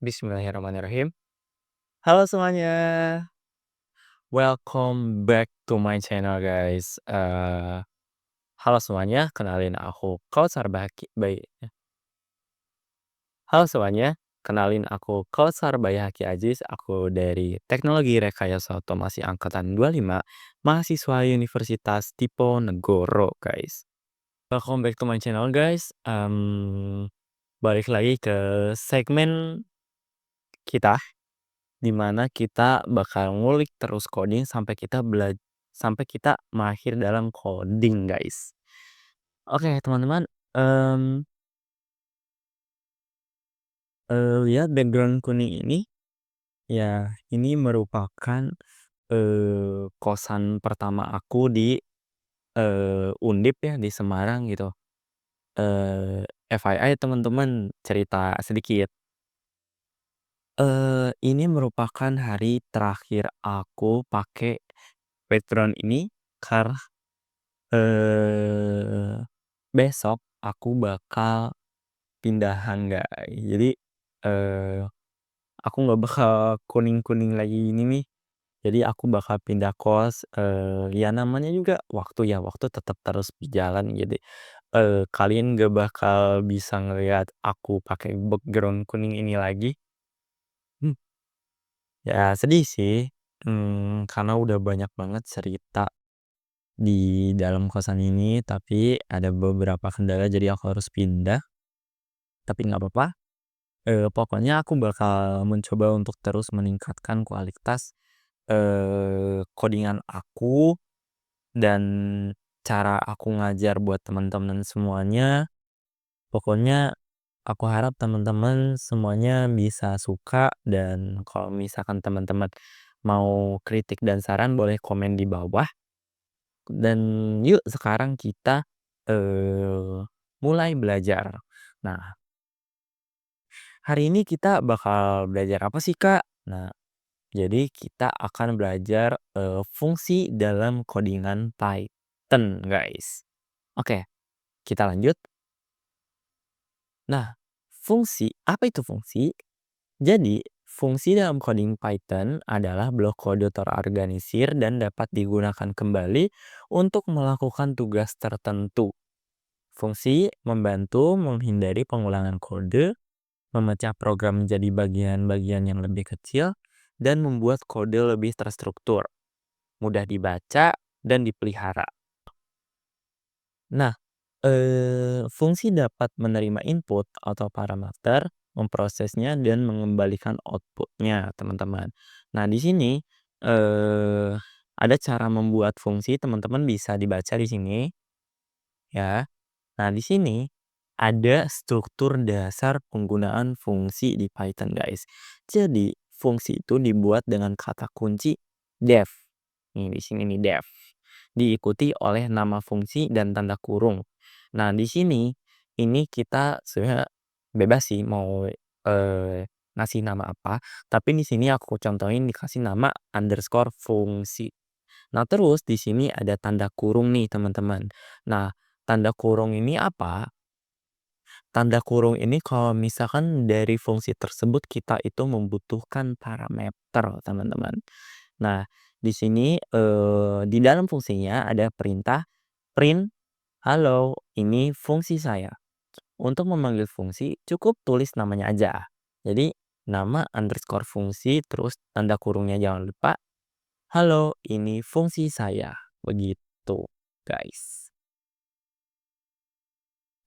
Bismillahirrahmanirrahim. Halo semuanya, welcome back to my channel guys. Halo semuanya, kenalin aku Kautsar Halo semuanya, kenalin aku Kautsar Bayhaki Aziz. Aku dari Teknologi Rekayasa Otomasi Angkatan 25, mahasiswa Universitas Diponegoro guys. Welcome back to my channel guys. Balik lagi ke segmen kita. Di mana kita bakal ngulik terus coding sampai kita mahir dalam coding, guys. Oke, teman-teman, mmm, lihat background kuning ini, ya ini merupakan, kosan pertama aku di, Undip ya, di Semarang gitu. FYI teman-teman, cerita sedikit, ini merupakan hari terakhir aku pakai background ini karena besok aku bakal pindahan, guys. Jadi, eee, aku nggak bakal kuning-kuning lagi ini nih. Jadi aku bakal pindah kos, ya namanya juga waktu ya, waktu tetap terus berjalan. Jadi, kalian nggak bakal bisa ngelihat aku pakai background kuning ini lagi. Mmm, ya sedih sih, karena udah banyak banget cerita di dalam kosan ini, tapi ada beberapa kendala jadi aku harus pindah, tapi nggak apa-apa, pokoknya aku bakal mencoba untuk terus meningkatkan kualitas, coding aku dan cara aku ngajar buat teman-teman semuanya. Pokoknya aku harap teman-teman semuanya bisa suka, dan kalau misalkan teman-teman mau kritik dan saran boleh komen di bawah. Dan yuk sekarang kita, mulai belajar. Nah, hari ini kita bakal belajar apa sih, Kak? Nah, jadi kita akan belajar, fungsi dalam codingan Python, guys. Oke, kita lanjut. Nah, fungsi, apa itu fungsi? Jadi, fungsi dalam coding Python adalah blok kode terorganisir dan dapat digunakan kembali untuk melakukan tugas tertentu. Fungsi membantu menghindari pengulangan kode, memecah program menjadi bagian-bagian yang lebih kecil, dan membuat kode lebih terstruktur, mudah dibaca, dan dipelihara. Nah, fungsi dapat menerima input atau parameter, memprosesnya, dan mengembalikan outputnya, teman-teman. Nah, di sini ada cara membuat fungsi, teman-teman bisa dibaca di sini ya. Nah, di sini ada struktur dasar penggunaan fungsi di Python, guys. Jadi, fungsi itu dibuat dengan kata kunci def. Nih, di sini nih def. Diikuti oleh nama fungsi dan tanda kurung. Nah, di sini ini kita sebenarnya bebas sih mau ngasih nama apa, tapi di sini aku contohin dikasih nama underscore fungsi. Nah, terus di sini ada tanda kurung nih, teman-teman. Nah, tanda kurung ini apa? Tanda kurung ini kalau misalkan dari fungsi tersebut kita itu membutuhkan parameter, teman-teman. Nah, di sini di dalam fungsinya ada perintah print, "Halo, ini fungsi saya." Untuk memanggil fungsi cukup tulis namanya aja. Jadi nama underscore fungsi terus tanda kurungnya jangan lupa. "Halo, ini fungsi saya." Begitu, guys.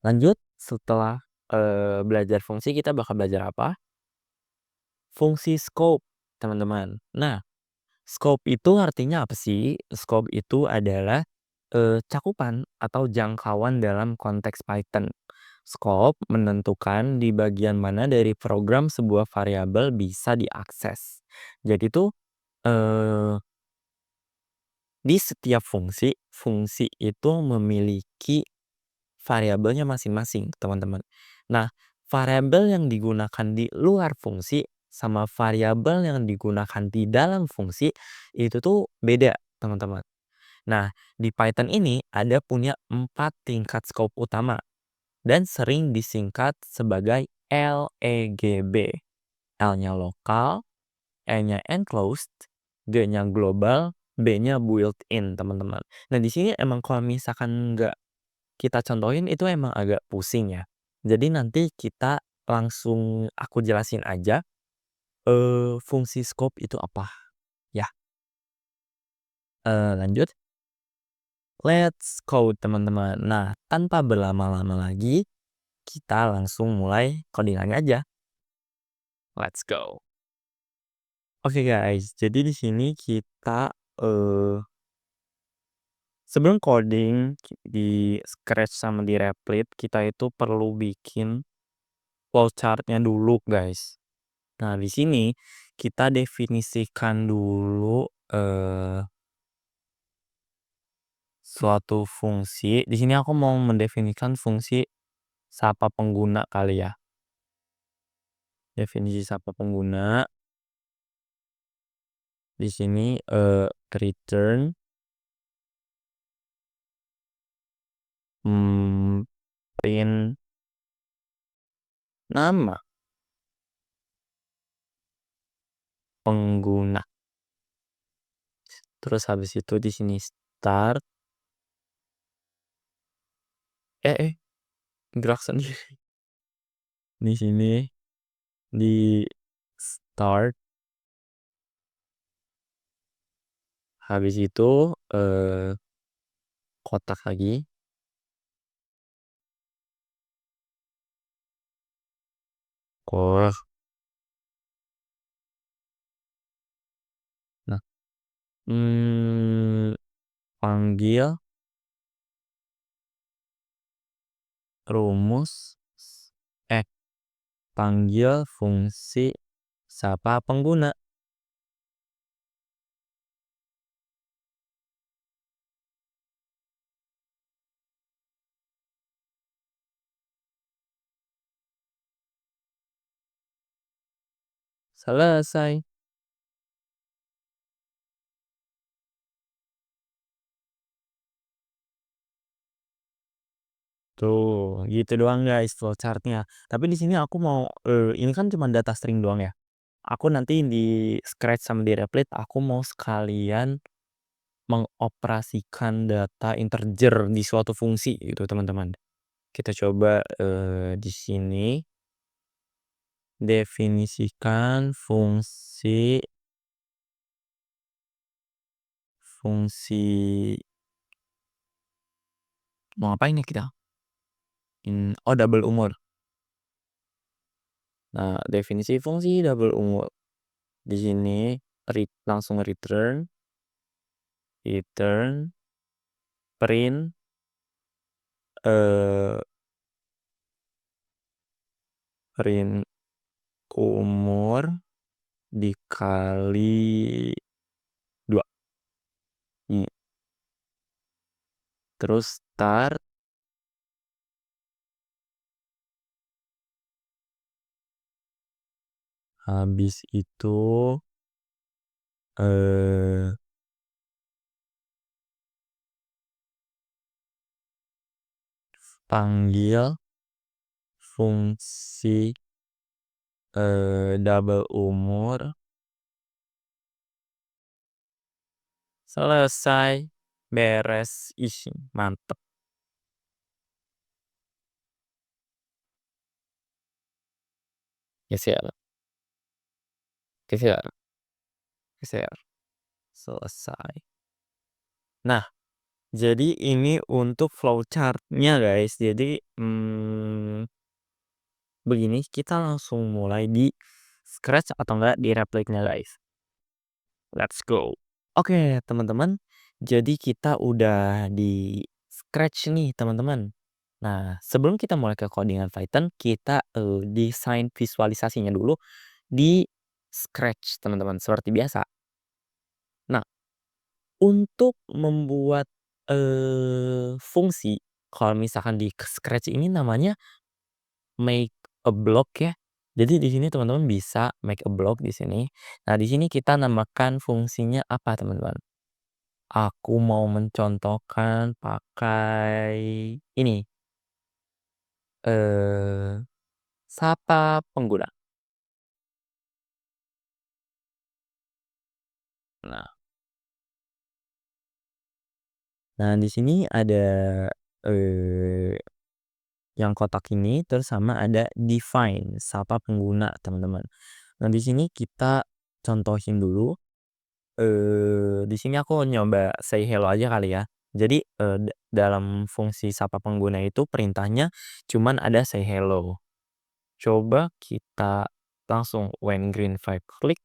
Lanjut, setelah, belajar fungsi kita bakal belajar apa? Fungsi scope, teman-teman. Nah, scope itu artinya apa sih? Scope itu adalah, cakupan atau jangkauan dalam konteks Python. Scope menentukan di bagian mana dari program sebuah variabel bisa diakses. Jadi tuh, eee, di setiap fungsi, fungsi itu memiliki variabelnya masing-masing, teman-teman. Nah, variabel yang digunakan di luar fungsi sama variabel yang digunakan di dalam fungsi itu tuh beda, teman-teman. Nah, di Python ini ada punya 4 tingkat scope utama dan sering disingkat sebagai LEGB. L-nya lokal, E-nya enclosed, G-nya global, B-nya built-in, teman-teman. Nah, di sini emang kalau misalkan nggak kita contohin itu emang agak pusing ya. Jadi nanti kita langsung aku jelasin aja, fungsi scope itu apa, ya. Lanjut, let's code, teman-teman. Nah, tanpa berlama-lama lagi, kita langsung mulai coding aja. Let's go. Oke guys, jadi di sini kita, sebelum coding di Scratch sama di Replit, kita itu perlu bikin flowchart-nya dulu, guys. Nah, di sini kita definisikan dulu, suatu fungsi. Di sini aku mau mendefinisikan fungsi sapa pengguna kali ya. Definisi sapa pengguna di sini, return, print nama pengguna. Terus habis itu di sini start, gerak sendiri. Di sini di start, habis itu, kotak lagi, nah, panggil rumus, eh, panggil fungsi sapa pengguna. Selesai. Tuh, gitu doang guys flowchart-nya. Tapi di sini aku mau, ini kan cuma data string doang ya. Aku nanti di Scratch sama di Replit aku mau sekalian mengoperasikan data integer di suatu fungsi gitu, teman-teman. Kita coba, di sini definisikan fungsi fungsi mau ngapain ya kita? Oh, double umur. Nah, definisi fungsi double umur. Di sini langsung return return print, eee, print umur dikali 2. Terus start, habis itu, eee, panggil fungsi, double umur, selesai, beres, isi mantep. Geser geser geser, selesai. Nah, jadi ini untuk flowchart-nya guys. Jadi, begini, kita langsung mulai di Scratch atau enggak di Replit-nya guys. Let's go. Oke, teman-teman. Jadi kita udah di Scratch nih, teman-teman. Nah, sebelum kita mulai ke codingan Python, kita, desain visualisasinya dulu di Scratch, teman-teman, seperti biasa. Nah, untuk membuat, fungsi, kalau misalkan di Scratch ini namanya make a block ya. Jadi di sini teman-teman bisa make a block di sini. Nah, di sini kita namakan fungsinya apa, teman-teman? Aku mau mencontohkan pakai ini, eee, sapa pengguna. Nah nah di sini ada, eee, yang kotak ini, terus sama ada define, sapa pengguna, teman-teman. Nah, di sini kita contohin dulu, di sini aku nyoba say hello aja kali ya. Jadi, dalam fungsi sapa pengguna itu perintahnya cuman ada say hello. Coba kita langsung when green flag klik,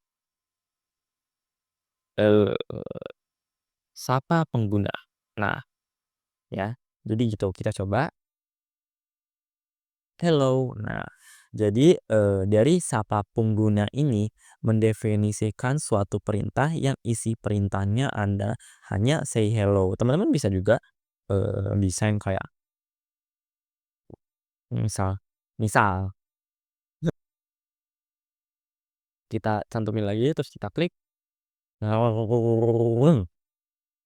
eee, sapa pengguna. Nah, ya, jadi gitu kita coba, hello. Nah, jadi, dari sapa pengguna ini mendefinisikan suatu perintah yang isi perintahnya Anda hanya say hello. Teman-teman bisa juga, desain kayak misal misal kita cantumin lagi terus kita klik,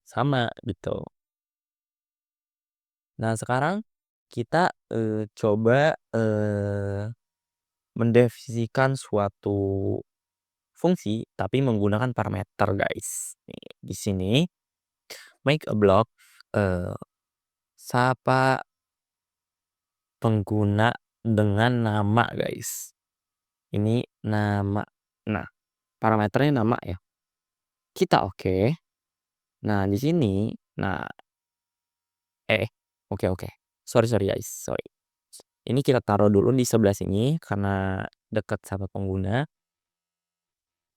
sama gitu. Nah, sekarang kita, coba, mendefinisikan suatu fungsi tapi menggunakan parameter, guys. Nih, di sini make a block, eee, sapa pengguna dengan nama, guys. Ini nama. Nah, parameternya nama ya. Kita oke. Nah, di sini nah oke oke. Sorry sorry, guys, sorry. Ini kita taruh dulu di sebelah sini karena dekat sama pengguna.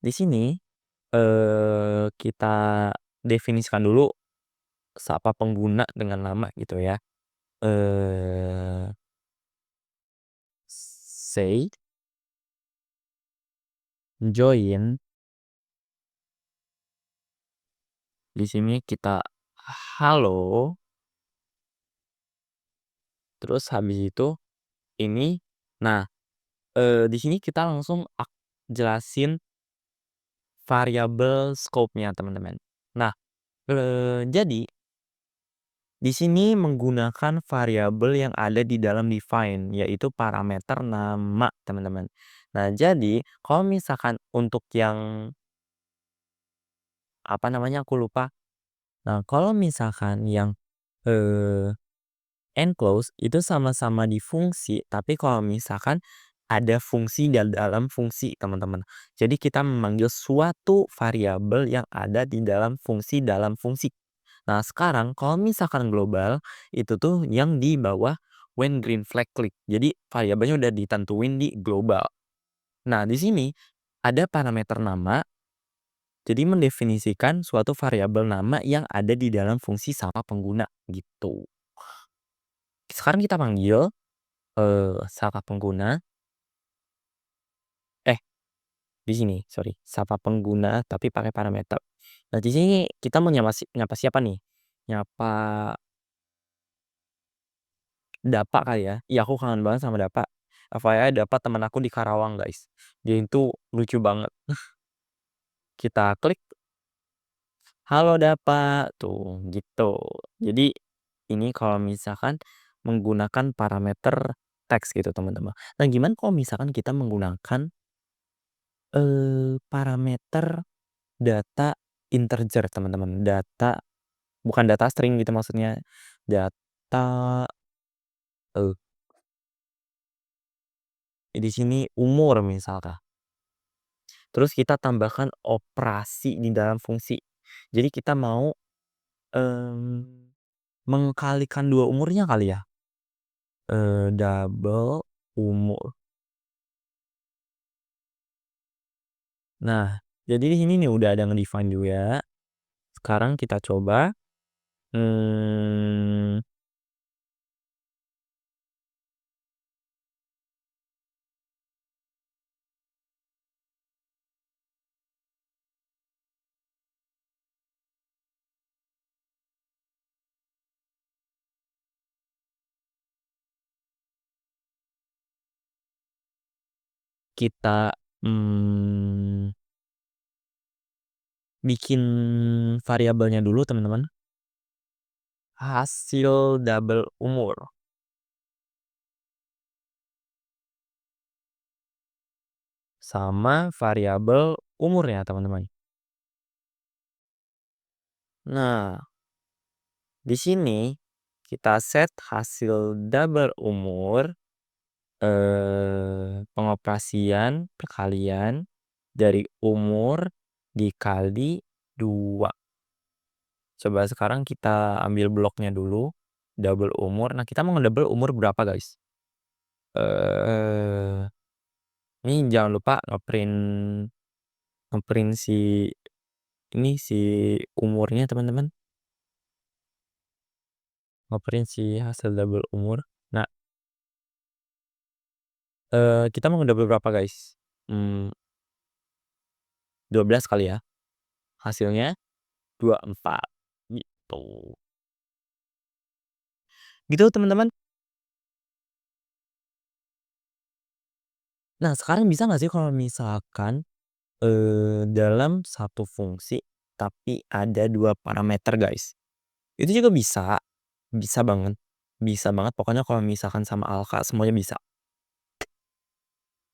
Di sini, kita definisikan dulu sapa pengguna dengan nama gitu ya. Eee, say join, di sini kita halo, terus habis itu ini nah, di sini kita langsung jelasin variabel scope-nya, teman-teman. Nah, jadi di sini menggunakan variabel yang ada di dalam define, yaitu parameter nama, teman-teman. Nah, jadi kalau misalkan untuk yang apa namanya, aku lupa. Nah, kalau misalkan yang, eee, enclose itu sama-sama di fungsi, tapi kalau misalkan ada fungsi dalam fungsi, teman-teman. Jadi kita memanggil suatu variabel yang ada di dalam dalam fungsi. Nah, sekarang kalau misalkan global, itu tuh yang di bawah when green flag klik. Jadi variabelnya udah ditentuin di global. Nah, di sini ada parameter nama, jadi mendefinisikan suatu variabel nama yang ada di dalam fungsi sama pengguna gitu. Sekarang kita panggil, sapa pengguna, eh di sini sorry, sapa pengguna tapi pakai parameter. Nah, di sini kita mau nyapa siapa nih? Nyapa Dapa kali ya? Iya, aku kangen banget sama Dapa. FYI Dapa teman aku di Karawang, guys. Dia itu lucu banget. Kita klik, "Halo Dapa," tuh gitu. Jadi ini kalau misalkan menggunakan parameter teks gitu, teman-teman. Nah, gimana kalau misalkan kita menggunakan, parameter data integer, teman-teman. Bukan data string gitu maksudnya, data, eee, di sini umur misalkan. Terus kita tambahkan operasi di dalam fungsi. Jadi kita mau, mengkalikan 2 umurnya kali ya? Double umur. Nah, jadi di sini nih udah ada nge-define juga. Sekarang kita coba, mmm, kita, bikin variabelnya dulu, teman-teman. Hasil double umur sama variabel umurnya, teman-teman. Nah, di sini kita set hasil double umur, pengoperasian perkalian dari umur dikali 2. Coba sekarang kita ambil bloknya dulu, double umur. Nah, kita mau ngedouble umur berapa, guys? Eee, ini jangan lupa ngeprint si umurnya, teman-teman. Ngeprint si hasil double umur. Nah, kita mau ngedouble berapa, guys? 12 kali ya? Hasilnya 24 gitu. Gitu, teman-teman. Nah, sekarang bisa nggak sih kalau misalkan, dalam satu fungsi tapi ada 2 parameter, guys? Itu juga bisa, bisa banget pokoknya kalau misalkan sama alka semuanya bisa.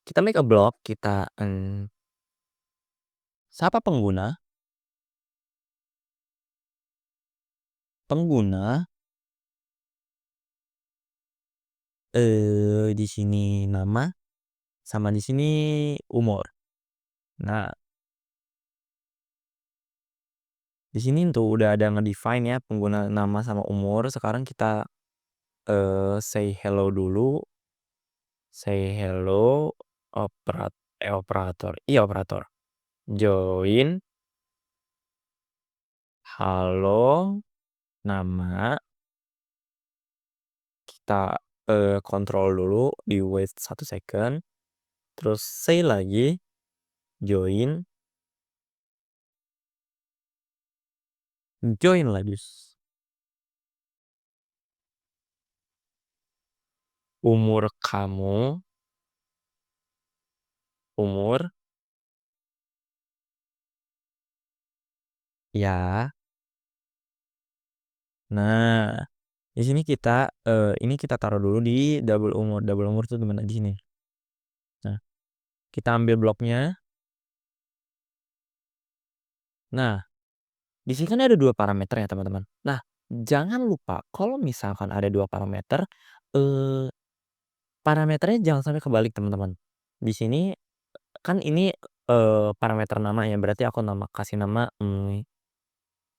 Kita make a block, kita, sapa pengguna pengguna, di sini nama, sama di sini umur. Nah, di sini tuh udah ada ngedefine ya pengguna nama sama umur. Sekarang kita, say hello dulu, say hello operator, iya operator, join halo nama, kita, kontrol dulu di wait 1 second, terus say lagi, join join lagi umur kamu, umur, ya. Nah, di sini kita, ini kita taruh dulu di double umur tuh di mana, di sini. Nah, kita ambil bloknya. Nah, di sini kan ada 2 parameter ya, teman-teman. Nah, jangan lupa kalau misalkan ada 2 parameter, eee, parameternya jangan sampai kebalik, teman-teman. Di sini kan ini, parameter nama ya, berarti aku kasih nama,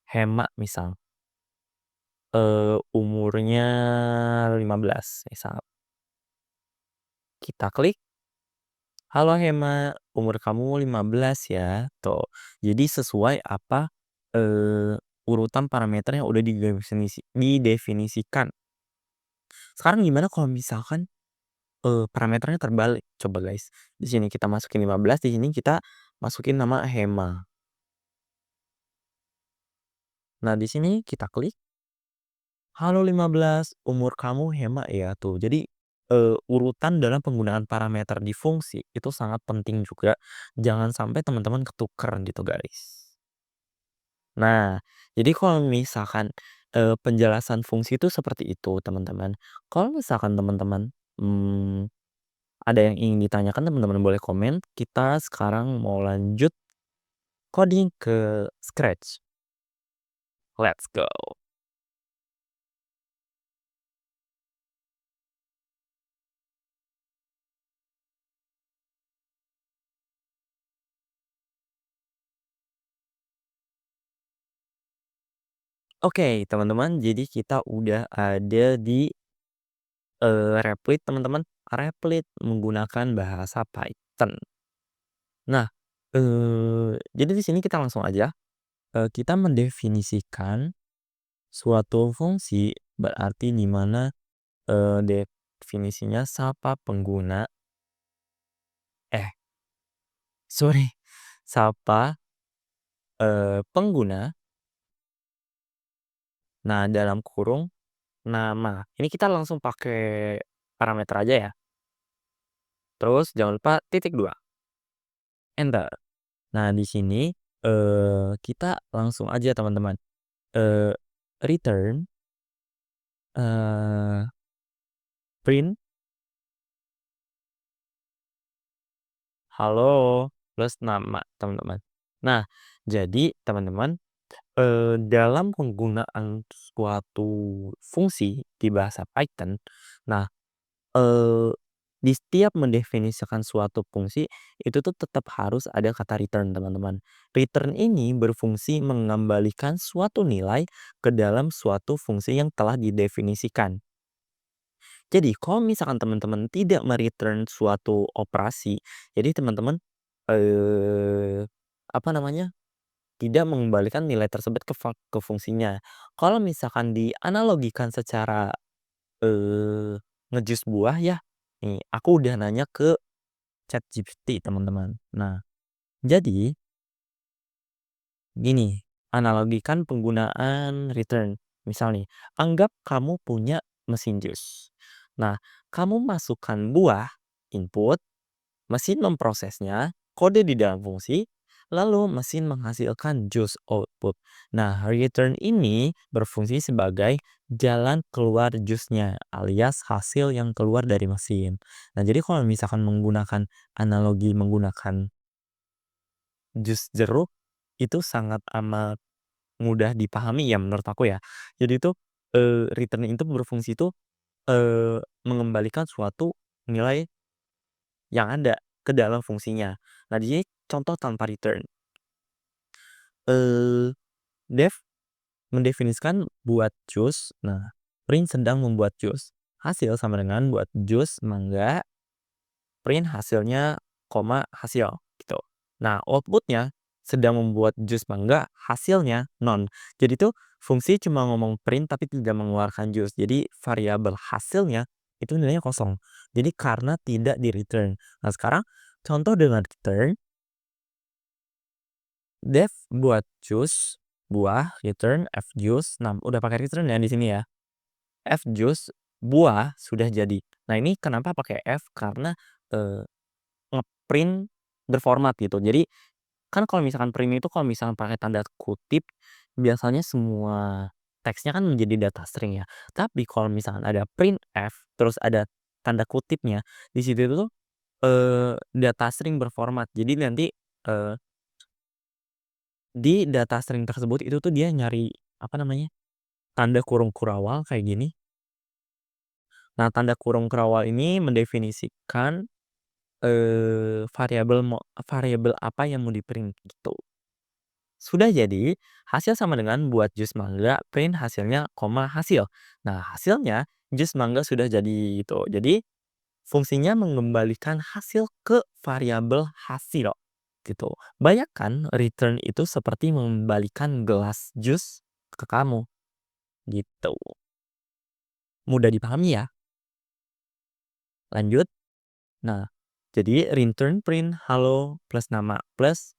Hema misal, umurnya 15 misal. Kita klik, "Halo Hema, umur kamu 15 ya." Tuh, jadi sesuai apa, urutan parameter yang udah didefinisikan. Sekarang gimana kalau misalkan, parameternya terbalik? Coba guys, di sini kita masukin 15, di sini kita masukin nama Hema. Nah, di sini kita klik, "Halo 15, umur kamu Hema ya." Tuh, jadi, urutan dalam penggunaan parameter di fungsi itu sangat penting juga, jangan sampai teman-teman ketuker gitu guys. Nah, jadi kalau misalkan, penjelasan fungsi itu seperti itu teman-teman. Kalau misalkan teman-teman, ada yang ingin ditanyakan teman-teman boleh komen, kita sekarang mau lanjut coding ke Scratch. Let's go. Oke teman-teman, jadi kita udah ada di, Replit teman-teman. Replit menggunakan bahasa Python. Nah, jadi di sini kita langsung aja, kita mendefinisikan suatu fungsi berarti di mana, definisinya sapa pengguna eh, sorry, sapa, pengguna, nah dalam kurung nama. Ini kita langsung pakai parameter aja ya. Terus jangan lupa titik 2 enter. Nah di sini, kita langsung aja teman-teman, eee, return, eee, print halo plus nama teman-teman. Nah jadi teman-teman, Dalam penggunaan suatu fungsi di bahasa Python, nah, eee, di setiap mendefinisikan suatu fungsi, itu tuh tetap harus ada kata return, teman-teman. Return ini berfungsi mengembalikan suatu nilai ke dalam suatu fungsi yang telah didefinisikan. Jadi kalau misalkan teman-teman tidak suatu operasi, jadi teman-teman, eee, apa namanya, tidak mengembalikan nilai tersebut ke fungsinya. Kalau misalkan dianalogikan secara, eee, buah ya, nih aku udah nanya ke ChatGPT, teman-teman. Nah, jadi gini, analogikan penggunaan return. Misal nih, anggap kamu punya mesin jus. Nah, kamu masukkan buah input, mesin memprosesnya, kode di dalam fungsi, lalu mesin menghasilkan jus output. Nah, return ini berfungsi sebagai jalan keluar jusnya, alias hasil yang keluar dari mesin. Nah, jadi kalau misalkan menggunakan analogi menggunakan jus jeruk, itu sangat amat mudah dipahami ya menurut aku ya. Jadi itu, return itu berfungsi itu, mengembalikan suatu nilai yang ada ke dalam fungsinya. Nah, jadi contoh tanpa return, eee, dev mendefinisikan buat jus, nah print sedang membuat jus, hasil sama dengan buat jus mangga, print hasilnya, koma, hasil, gitu. Nah, outputnya sedang membuat jus mangga, hasilnya none. Jadi tuh fungsi cuma ngomong print tapi tidak mengeluarkan jus. Jadi variabel hasilnya itu nilainya kosong. Jadi karena tidak di-return. Nah, sekarang contoh dengan return, dev buat jus, buah, return, f jus. Nah, udah pakai return ya di sini ya. F jus, buah sudah jadi. Nah, ini kenapa pakai F? Karena, eee ngeprint berformat gitu. Jadi, kan kalau misalkan print itu kalau misalkan pakai tanda kutip, biasanya semua teksnya kan menjadi data string ya. Tapi kalau misalkan ada printf, terus ada tanda kutipnya, di situ tuh, data string berformat. Jadi nanti, eee, di data string tersebut itu tuh dia nyari, apa namanya, tanda kurung kurawal kayak gini. Nah, tanda kurung kurawal ini mendefinisikan, variabel apa yang mau di-print gitu. Sudah jadi, hasil sama dengan buat jus mangga, print hasilnya, koma, hasil. Nah, hasilnya jus mangga sudah jadi gitu. Jadi, fungsinya mengembalikan hasil ke variabel hasil gitu. Bayangkan return itu seperti mengembalikan gelas jus ke kamu gitu. Mudah dipahami ya? Lanjut. Nah, jadi return print halo plus nama plus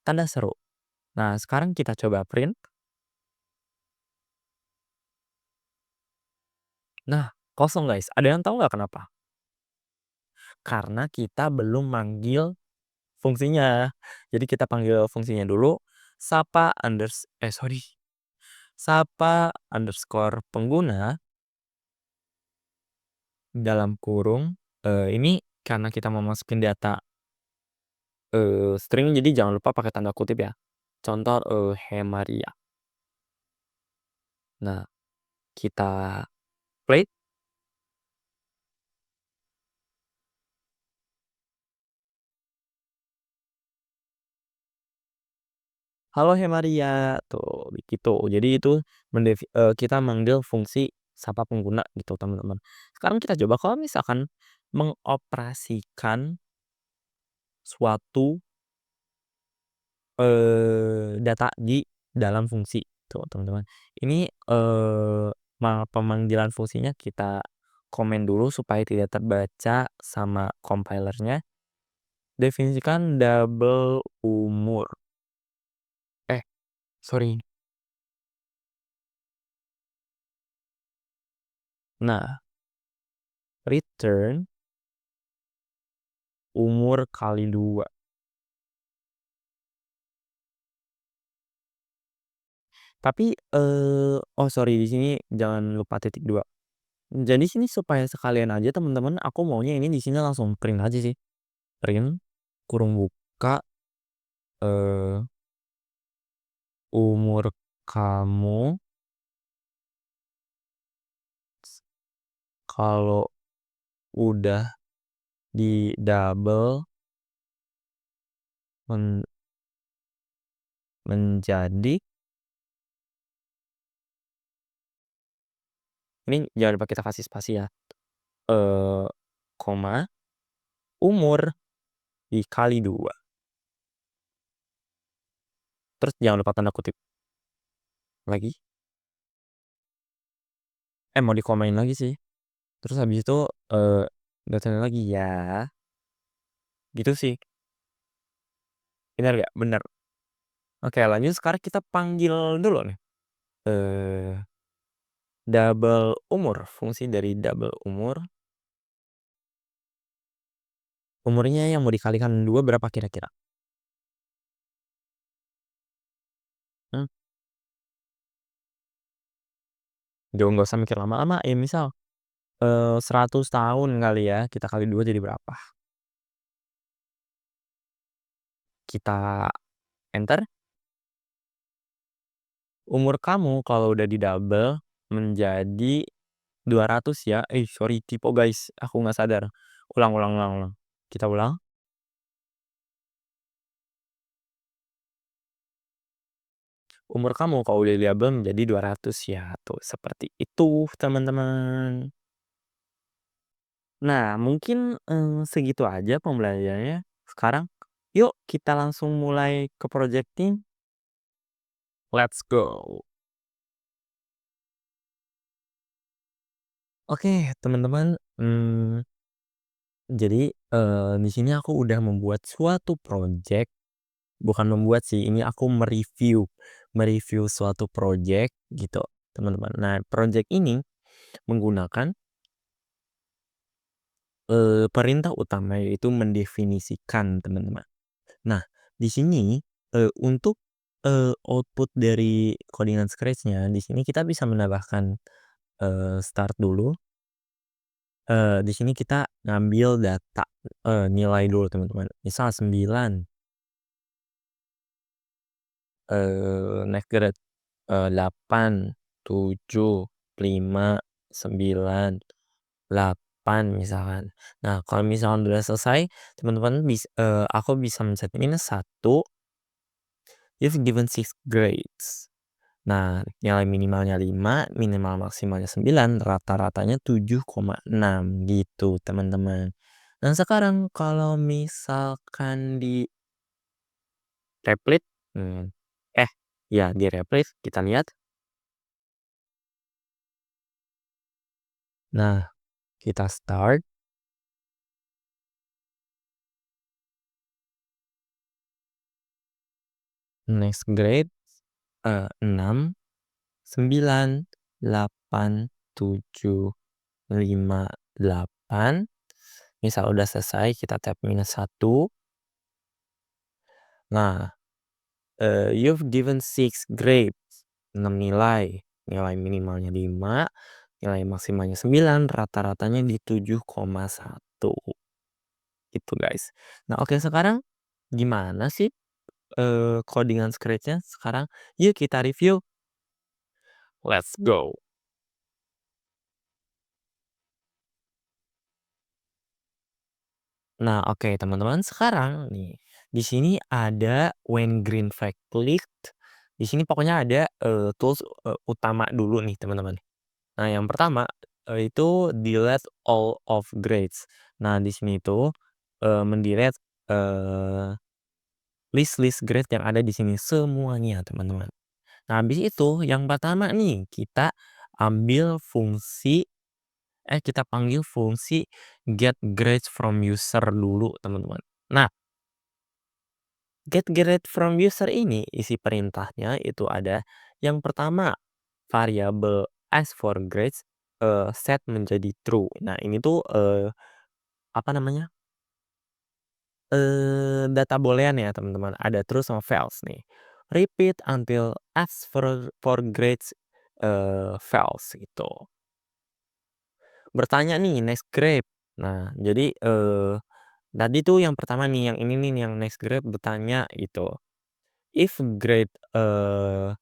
tanda seru. Nah, sekarang kita coba print. Nah, kosong guys. Ada yang tahu nggak kenapa? Karena kita belum manggil fungsinya. Jadi kita panggil fungsinya dulu, sapa underscore pengguna dalam kurung, ini karena kita mau masukin data, string jadi jangan lupa pakai tanda kutip ya. Contoh, Hemaria. Nah, kita play. Halo Hemaria, tuh begitu. Jadi itu kita manggil fungsi sapa pengguna gitu, teman-teman. Sekarang kita coba kalau misalkan mengoperasikan suatu, data di dalam fungsi tuh, teman-teman. Ini, pemanggilan fungsinya kita komen dulu supaya tidak terbaca sama compilernya. Definisikan double umur. Sorry. Nah, return umur kali 2. Tapi, oh sorry di sini jangan lupa titik 2. Jadi sini supaya sekalian aja teman-teman, aku maunya ini di sini langsung print aja sih. Print, kurung buka, eee, umur kamu kalau udah di-double men menjadi, ini jangan lupa kita kasih spasi ya, eee, koma, umur dikali 2 terus jangan lupa tanda kutip lagi, mau dikomain lagi sih, terus habis itu, eee, tanda lagi ya, gitu sih, bener nggak? Bener. Oke lanjut sekarang kita panggil dulu nih, eee, double umur, fungsi dari double umur, umurnya yang mau dikalikan 2 berapa kira-kira? Mmm, nggak usah mikir lama-lama ya misal, 100 tahun kali ya, kita kali 2 jadi berapa? Kita enter, umur kamu kalau udah di-double menjadi 200 ya, sorry typo guys, aku nggak sadar. Ulang ulang ulang ulang. Kita ulang, umur kamu kalau udah di-double menjadi 200 ya, tuh seperti itu teman-teman. Nah mungkin, segitu aja pembelajarannya. Sekarang yuk kita langsung mulai ke projecting, let's go. Oke teman-teman, jadi, di sini aku udah membuat suatu project, bukan membuat sih, ini aku mereview mereview suatu project gitu, teman-teman. Nah, project ini menggunakan, perintah utama yaitu mendefinisikan, teman-teman. Nah, di sini, untuk, output dari codingan Scratch-nya, di sini kita bisa menambahkan, start dulu, di sini kita ngambil data, nilai dulu, teman-teman. Misal 9, next grade, 8, 7, 5, 9, 8 misalkan. Nah, kalau misalkan udah selesai, teman-teman aku bisa men-set minus 1, you've given 6 grades. Nah, nilai minimalnya 5, minimal maksimalnya 9, rata-ratanya 7,6 gitu, teman-teman. Dan sekarang kalau misalkan di-replit, mmm, eh, ya di-replit kita lihat. Nah, kita start, next grade, 6, 9, 8, 7, 5, 8. Misal udah selesai kita tap minus 1. Nah, you've given 6 grades, 6 nilai, nilai minimalnya 5, nilai maksimalnya 9, rata-ratanya di 7,1 gitu guys. Nah oke sekarang gimana sih, codingan Scratch-nya sekarang? Yuk kita review, let's go. Nah oke teman-teman sekarang nih, di sini ada when green flag clicked, di sini pokoknya ada, tools, utama dulu nih teman-teman. Nah, yang pertama, itu delete all of grades. Nah, di sini itu, men-delete, list-list grade yang ada di sini semuanya, teman-teman. Nah, habis itu yang pertama nih, kita panggil fungsi get grades from user dulu, teman-teman. Nah, get grade from user ini isi perintahnya itu ada yang pertama, variabel as for grades, set menjadi true. Nah, ini tuh, apa namanya, data boolean ya teman-teman, ada true sama false nih. Repeat until as for grades, false gitu. Bertanya nih next grade. Nah, jadi, tadi tuh yang pertama nih, yang ini nih yang next grade bertanya gitu, if grade eee,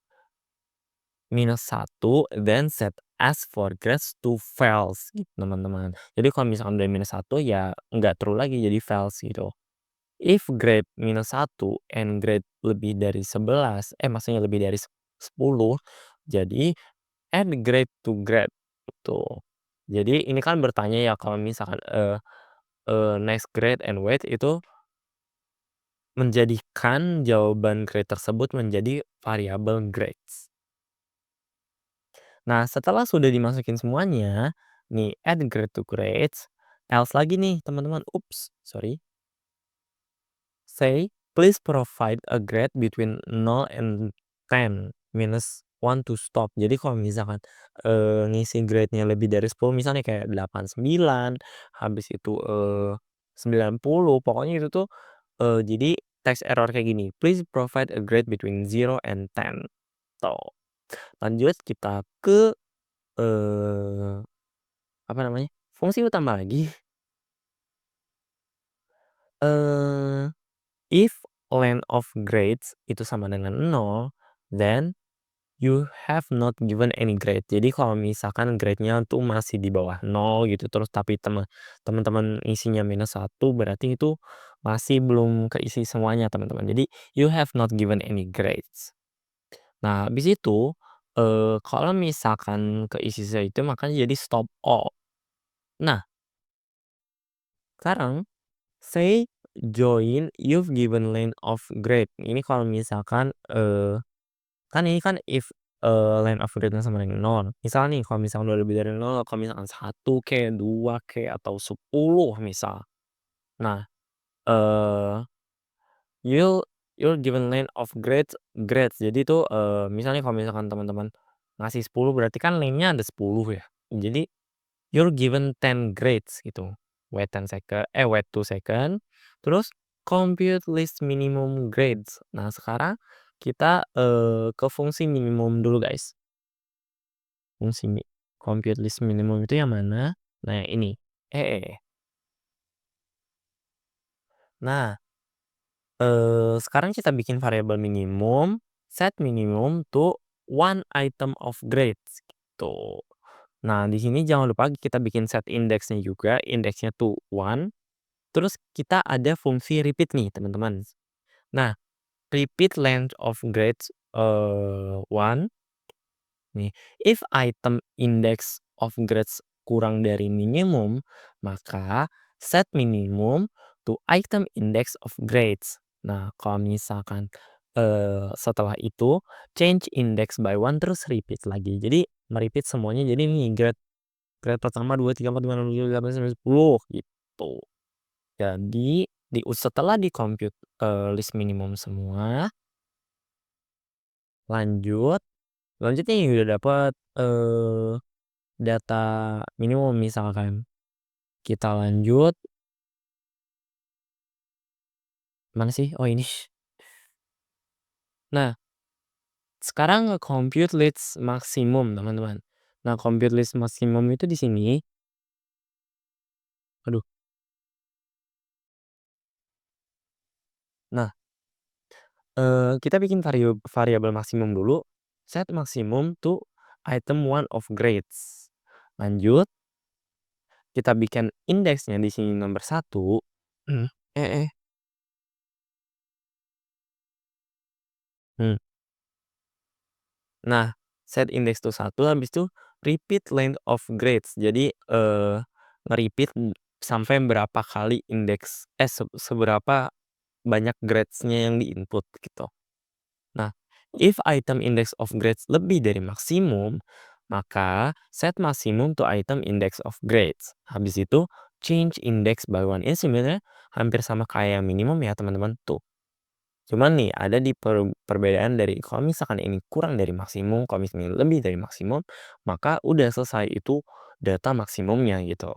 -1 then set as for grades to fails gitu teman-teman. Jadi kalau misalkan udah -1 ya nggak true lagi jadi fails gitu. If grade -1 and grade lebih dari 11 maksudnya lebih dari 10 jadi add grade to grade gitu. Jadi ini kan bertanya ya kalau misalkan, next grade and weight itu menjadikan jawaban grade tersebut menjadi variabel grades. Nah, setelah sudah dimasukin semuanya, nih add grade to grades, else lagi nih teman-teman, sorry. Say, please provide a grade between 0 and 10 -1 to stop. Jadi kalau misalkan, ngisi grade-nya lebih dari 10 misalnya kayak 89 habis itu, 90 pokoknya itu tuh, jadi text error kayak gini, "Please provide a grade between 0 and 10." Tuh. Lanjut kita ke, eee, apa namanya, fungsi utama lagi, eee if length of grades itu sama dengan 0, then you have not given any grade. Jadi kalau misalkan grade-nya tuh masih di bawah 0 gitu, terus tapi teman-teman isinya -1 berarti itu masih belum keisi semuanya teman-teman. Jadi you have not given any grades. Nah habis itu, kalau misalkan keisi itu makanya jadi stop all. Nah sekarang say join you've given length of grade. Ini kalau misalkan, kan ini kan if, length of grade-nya sama dengan 0. Misal nih kalau misalkan udah lebih dari 0, kalau misalkan 1 kek, 2 kek, atau 10 misal. Nah, eee, you'll you'll given length of grades. Jadi tuh, misalnya kalau misalkan teman-teman ngasih 10 berarti kan length-nya ada 10 ya. Jadi you're given 10 grades gitu. Wait 2 second, terus compute list minimum grades. Nah, sekarang kita, ke fungsi minimum dulu, guys. Fungsi compute list minimum itu yang mana? Nah, yang ini. Nah, sekarang kita bikin variabel minimum, set minimum to one item of grades, gitu. Nah, di sini jangan lupa kita bikin set indeksnya juga, indeksnya to one. Terus kita ada fungsi repeat nih teman-teman. Nah, repeat length of grades, 1 nih. If item index of grades kurang dari minimum, maka set minimum to item index of grades. Nah, kalau misalkan, setelah itu change index by one terus repeat lagi. Jadi merepeat semuanya jadi nih grade grade pertama, 2 3 4 5 6 7 8 9 10 gitu. Jadi setelah di-compute, list minimum semua, lanjut lanjut nih udah dapet, data minimum misalkan. Kita lanjut, mana sih? Oh ini. Nah, sekarang nge-compute list maksimum teman-teman. Nah, compute list maksimum itu di sini, aduh. Nah, kita bikin variabel maksimum dulu, set maksimum to item one of grades. Lanjut kita bikin indeksnya di sini nomor 1. Mmm, eh eh, hmm. Nah, set index to 1 habis itu repeat length of grades. Jadi, nge-repeat sampai berapa kali indeks seberapa banyak grades-nya yang di-input gitu. Nah, if item index of grades lebih dari maksimum, maka set maksimum to item index of grades. Habis itu change index by one. Ini sebenarnya hampir sama kayak yang minimum ya teman-teman, tuh. Cuman nih ada di perbedaan dari kalau misalkan ini kurang dari maksimum, kalau misalnya lebih dari maksimum, maka udah selesai itu data maksimumnya gitu.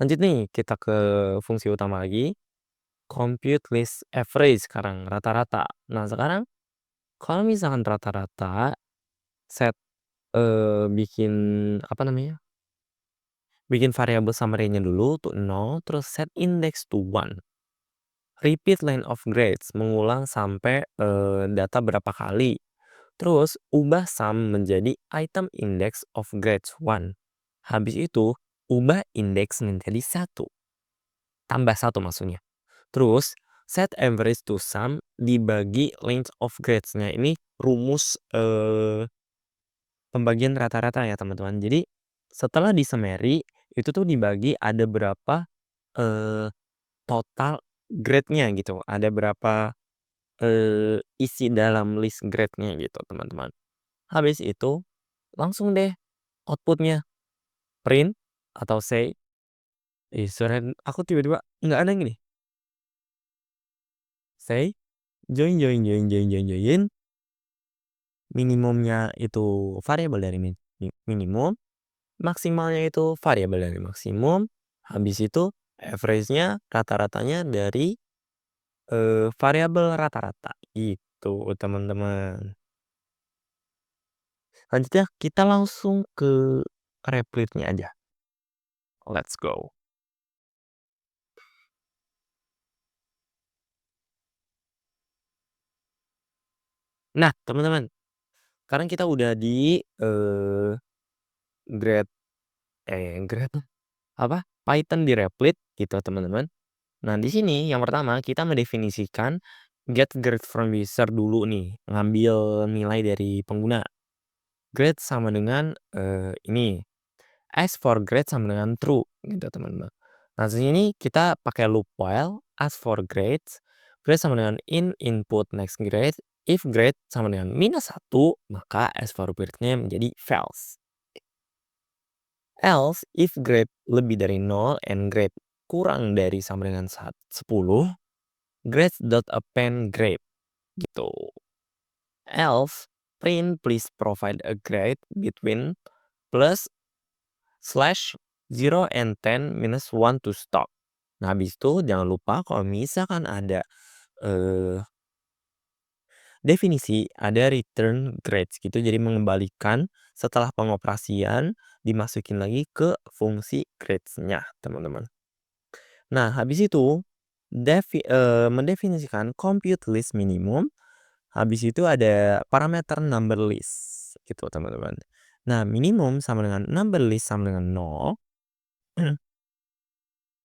Lanjut nih kita ke fungsi utama lagi, compute list average sekarang, rata-rata. Nah sekarang kalau misalkan rata-rata set, bikin apa namanya, bikin variabel summary-nya dulu tuh 0 terus set index to one. Repeat line of grades, mengulang sampai, data berapa kali. Terus ubah sum menjadi item index of grades 1. Habis itu ubah indeks menjadi 1, tambah 1 maksudnya. Terus set average to sum dibagi length of grades-nya. Ini rumus, pembagian rata-rata ya teman-teman. Jadi setelah di-summary itu tuh dibagi ada berapa, eee, total grade-nya gitu, ada berapa, isi dalam list grade-nya gitu teman-teman. Habis itu langsung deh output-nya, print atau say, suara aku tiba-tiba nggak ada gini, say join join join join join join, minimumnya itu variabel dari minimum, maksimalnya itu variabel dari maksimum, habis itu average-nya, rata-ratanya dari, variabel rata-rata, gitu teman-teman. Selanjutnya kita langsung ke Replit-nya aja, let's go. Nah teman-teman, sekarang kita udah di, grade grade apa, Python di Replit gitu teman-teman. Nah di sini yang pertama kita mendefinisikan get grade from user dulu nih, ngambil nilai dari pengguna. Grade sama dengan, ini, ask for grade sama dengan true gitu teman-teman. Nah di sini kita pakai loop while, ask for grades, grade sama dengan input next grade, if grade sama dengan -1 maka ask for grade-nya menjadi false. Else, if grade lebih dari 0 and grade kurang dari sama dengan 10, grades.append grade gitu. Else, print please provide a grade between plus slash 0 and 10 minus 1 to stop. Nah, habis itu jangan lupa kalau misalkan ada eh, definisi, ada return grades gitu. Jadi mengembalikan setelah pengoperasian dimasukin lagi ke fungsi grades-nya, teman-teman. Nah, habis itu mendefinisikan compute list minimum. Habis itu ada parameter number list gitu, teman-teman. Nah, minimum sama dengan number list sama dengan 0.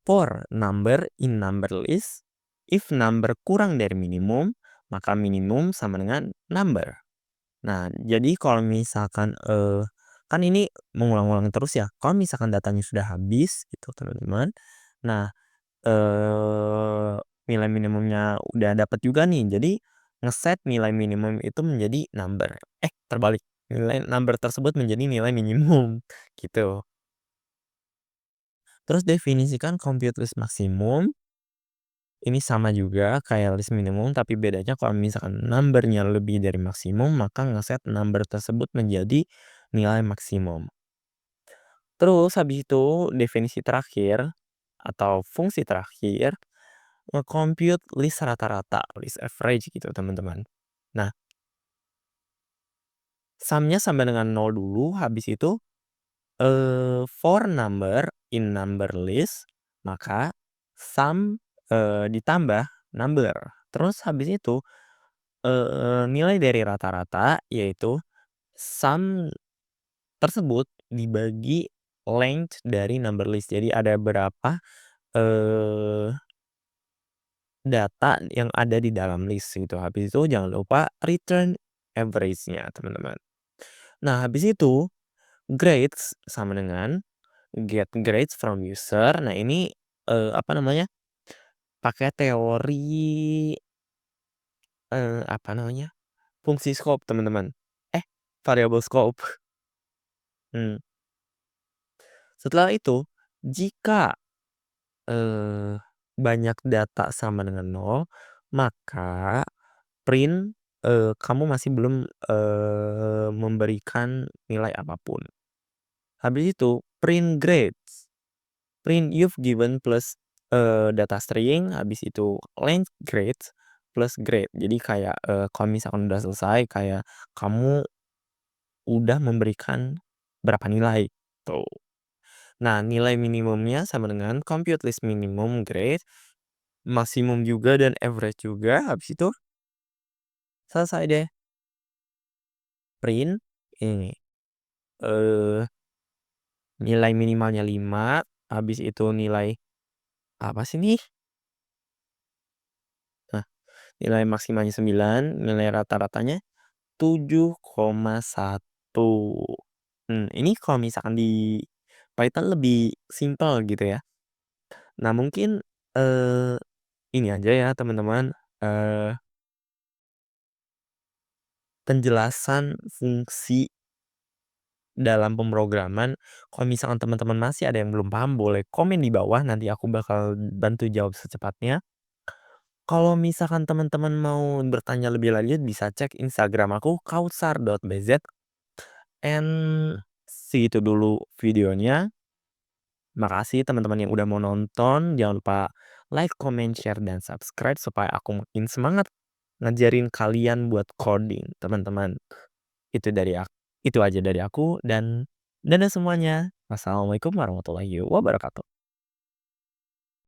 For number in number list, if number kurang dari minimum, maka minimum sama dengan number. Nah, jadi kalau misalkan, kan ini mengulang-ulang terus ya, kalau misalkan datanya sudah habis gitu teman-teman, nah, nilai minimumnya udah dapat juga nih, jadi ngeset nilai minimum itu menjadi number. Terbalik, nilai number tersebut menjadi nilai minimum, gitu. Terus definisikan compute list maksimum, ini sama juga kayak list minimum, tapi bedanya kalau misalkan numbernya lebih dari maksimum, maka ngeset number tersebut menjadi nilai maksimum. Terus habis itu definisi terakhir atau fungsi terakhir, nge-compute list rata-rata, list average gitu teman-teman. Nah, sum-nya sama dengan 0 dulu, habis itu, for number in number list, maka sum, ditambah number. Terus habis itu, nilai dari rata-rata, yaitu sum tersebut dibagi length dari number list. Jadi ada berapa, eee, data yang ada di dalam list gitu. Habis itu jangan lupa return average-nya, teman-teman. Nah, habis itu grades sama dengan get grades from user. Nah, ini, apa namanya, pakai teori, apa namanya, fungsi scope, teman-teman. Variable scope. Mmm, setelah itu jika, eee, banyak data sama dengan 0 maka print, kamu masih belum, memberikan nilai apapun. Habis itu print grades, print you've given plus, data string, habis itu length grades plus grade. Jadi kayak, kalau misalkan udah selesai kayak kamu udah memberikan berapa nilai, tuh. Nah, nilai minimumnya sama dengan compute list minimum grade maksimum juga dan average juga, habis itu selesai deh, print, ini, eee, nilai minimalnya 5, habis itu nilai apa sih nih? Nah, nilai maksimalnya 9, nilai rata-ratanya 7,1. Ini kalau misalkan di Python lebih simpel gitu ya. Nah mungkin, eee, ini aja ya teman-teman, penjelasan fungsi dalam pemrograman. Kalau misalkan teman-teman masih ada yang belum paham boleh komen di bawah, nanti aku bakal bantu jawab secepatnya. Kalau misalkan teman-teman mau bertanya lebih lanjut bisa cek Instagram aku kautsar.bz, and segitu dulu videonya. Makasih teman-teman yang udah mau nonton. Jangan lupa like, comment, share, dan subscribe supaya aku makin semangat ngajarin kalian buat coding, teman-teman. Itu dari aku, itu aja dari aku dan dadah semuanya. Wassalamualaikum warahmatullahi wabarakatuh.